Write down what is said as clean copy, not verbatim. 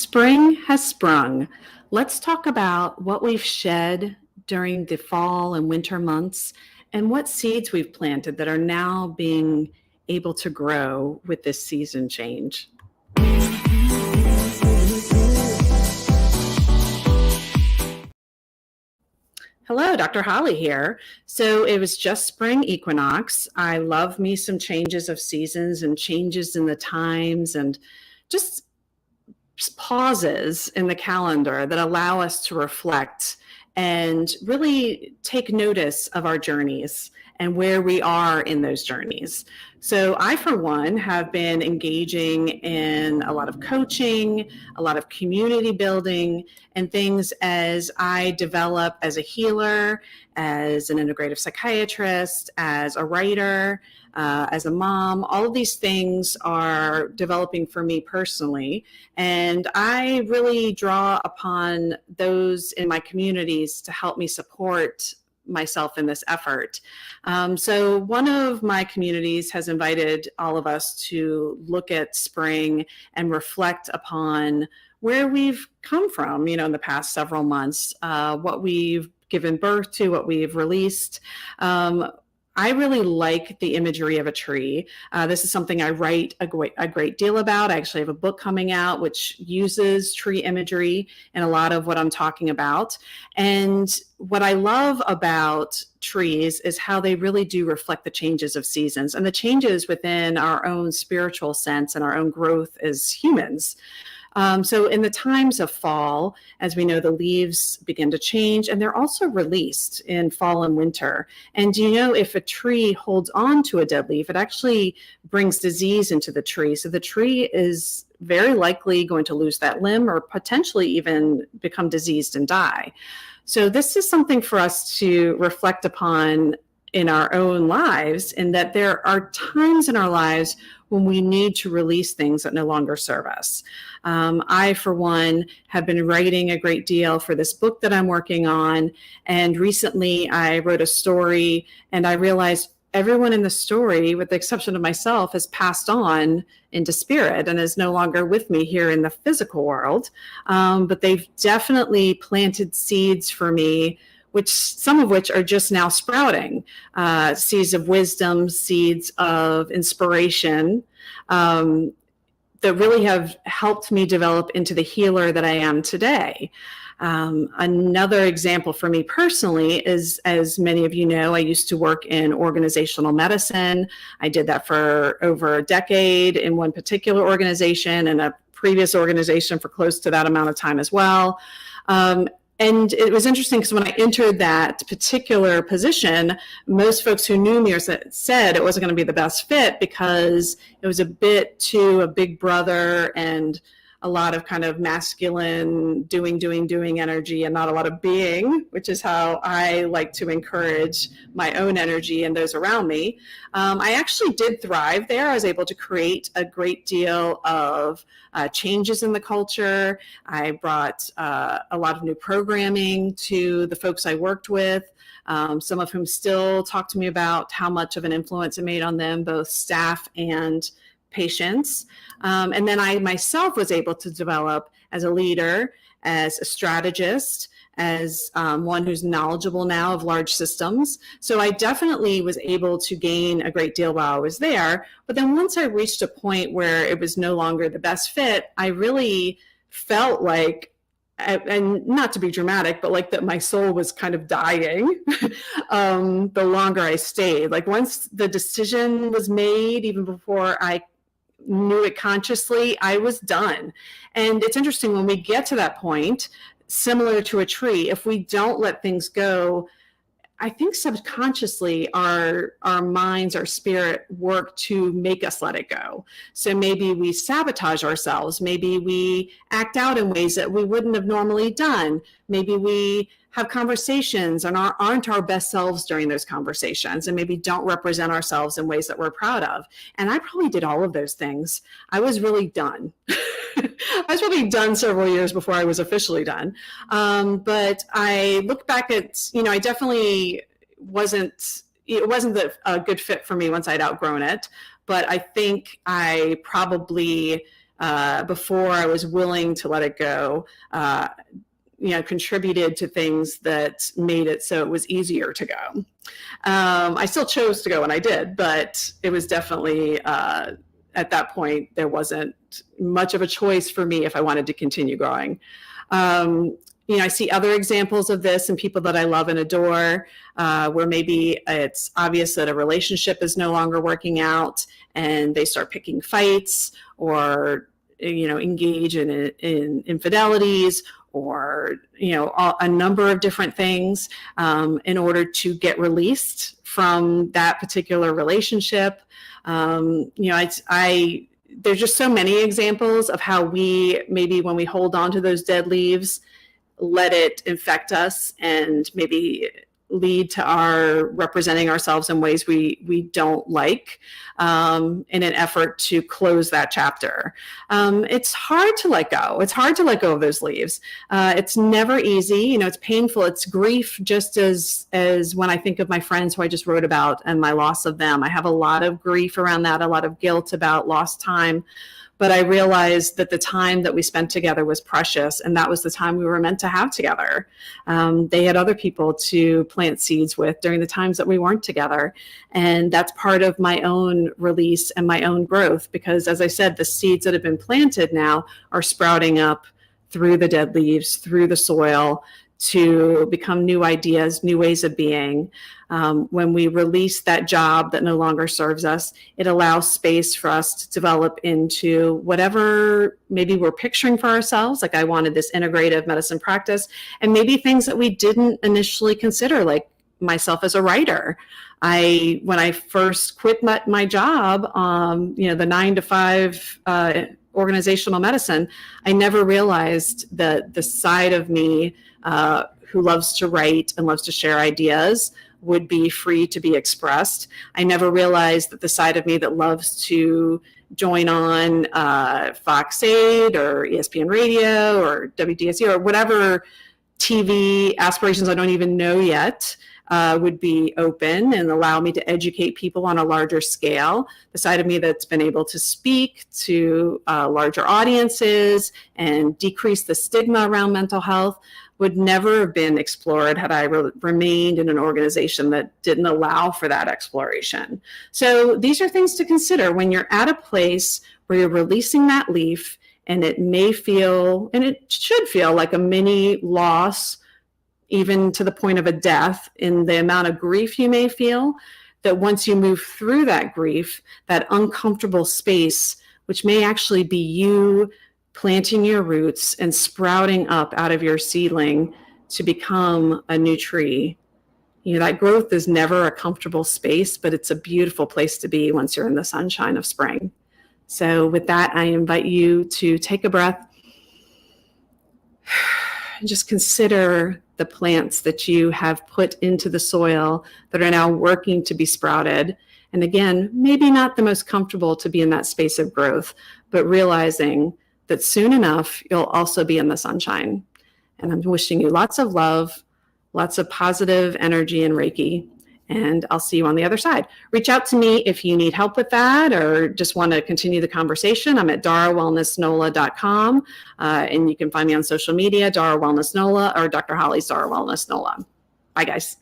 Spring has sprung. Let's talk about what we've shed during the fall and winter months and what seeds we've planted that are now being able to grow with this season change. Hello, Dr. Holly here. So it was just spring equinox. I love me some changes of seasons and changes in the times and just pauses in the calendar that allow us to reflect and really take notice of our journeys and where we are in those journeys. So I, for one, have been engaging in a lot of coaching, a lot of community building, and things as I develop as a healer, as an integrative psychiatrist, as a writer, as a mom. All of these things are developing for me personally, and I really draw upon those in my communities to help me support myself in this effort. So one of my communities has invited all of us to look at spring and reflect upon where we've come from, in the past several months, what we've given birth to, what we've released. I really like the imagery of a tree. This is something I write a great deal about. I actually have a book coming out which uses tree imagery in a lot of what I'm talking about. And what I love about trees is how they really do reflect the changes of seasons and the changes within our own spiritual sense and our own growth as humans. So in the times of fall, as we know, the leaves begin to change and they're also released in fall and winter. And if a tree holds on to a dead leaf, it actually brings disease into the tree. So the tree is very likely going to lose that limb or potentially even become diseased and die. So this is something for us to reflect upon in our own lives, in that there are times in our lives when we need to release things that no longer serve us. I, for one, have been writing a great deal for this book that I'm working on. And recently I wrote a story and I realized everyone in the story, with the exception of myself, has passed on into spirit and is no longer with me here in the physical world. But they've definitely planted seeds for me, some of which are just now sprouting, seeds of wisdom, seeds of inspiration, that really have helped me develop into the healer that I am today. Another example for me personally is, as many of you know, I used to work in organizational medicine. I did that for over a decade in one particular organization and a previous organization for close to that amount of time as well. And it was interesting because when I entered that particular position, most folks who knew me said it wasn't going to be the best fit because it was a bit too a big brother and a lot of kind of masculine doing energy and not a lot of being, which is how I like to encourage my own energy and those around me. I actually did thrive there. I was able to create a great deal of changes in the culture. I brought a lot of new programming to the folks I worked with, some of whom still talk to me about how much of an influence it made on them, both staff and patients. And then I myself was able to develop as a leader, as a strategist, as one who's knowledgeable now of large systems. So I definitely was able to gain a great deal while I was there. But then once I reached a point where it was no longer the best fit, I really felt like, and not to be dramatic, but like that my soul was kind of dying the longer I stayed. Like once the decision was made, even before I knew it consciously, I was done. And it's interesting when we get to that point, similar to a tree, if we don't let things go, I think subconsciously our minds, our spirit work to make us let it go. So maybe we sabotage ourselves. Maybe we act out in ways that we wouldn't have normally done. Maybe we have conversations and aren't our best selves during those conversations and maybe don't represent ourselves in ways that we're proud of. And I probably did all of those things. I was really done. I was really done several years before I was officially done. But I look back at, I definitely it wasn't a good fit for me once I'd outgrown it. But I think I probably before I was willing to let it go, contributed to things that made it so it was easier to go. I still chose to go and I did, but it was definitely, at that point, there wasn't much of a choice for me if I wanted to continue growing. I see other examples of this in people that I love and adore, where maybe it's obvious that a relationship is no longer working out and they start picking fights or, engage in infidelities or, a number of different things in order to get released from that particular relationship. There's just so many examples of how we, maybe when we hold on to those dead leaves, let it infect us and maybe lead to our representing ourselves in ways we don't like, in an effort to close that chapter. It's hard to let go. It's hard to let go of those leaves. It's never easy. It's painful. It's grief, just as when I think of my friends who I just wrote about and my loss of them. I have a lot of grief around that, a lot of guilt about lost time. But I realized that the time that we spent together was precious, and that was the time we were meant to have together. They had other people to plant seeds with during the times that we weren't together. And that's part of my own release and my own growth, because as I said, the seeds that have been planted now are sprouting up through the dead leaves, through the soil, to become new ideas, new ways of being. When we release that job that no longer serves us, it allows space for us to develop into whatever maybe we're picturing for ourselves. Like I wanted this integrative medicine practice, and maybe things that we didn't initially consider, like myself as a writer. When I first quit my job, the 9-to-5 organizational medicine, I never realized that the side of me who loves to write and loves to share ideas would be free to be expressed. I never realized that the side of me that loves to join on Fox 8 or ESPN Radio or WDSU or whatever TV aspirations I don't even know yet would be open and allow me to educate people on a larger scale. The side of me that's been able to speak to larger audiences and decrease the stigma around mental health would never have been explored had I remained in an organization that didn't allow for that exploration. So these are things to consider when you're at a place where you're releasing that leaf, and it may feel, and it should feel like a mini loss, even to the point of a death in the amount of grief you may feel, that once you move through that grief, that uncomfortable space, which may actually be you planting your roots and sprouting up out of your seedling to become a new tree. That growth is never a comfortable space, but it's a beautiful place to be once you're in the sunshine of spring. So with that, I invite you to take a breath and just consider the plants that you have put into the soil that are now working to be sprouted. And again, maybe not the most comfortable to be in that space of growth, but realizing that soon enough, you'll also be in the sunshine. And I'm wishing you lots of love, lots of positive energy and Reiki, and I'll see you on the other side. Reach out to me if you need help with that or just want to continue the conversation. I'm at darawellnessnola.com, and you can find me on social media, Dara Wellness Nola, or Dr. Holly's Dara Wellness Nola. Bye, guys.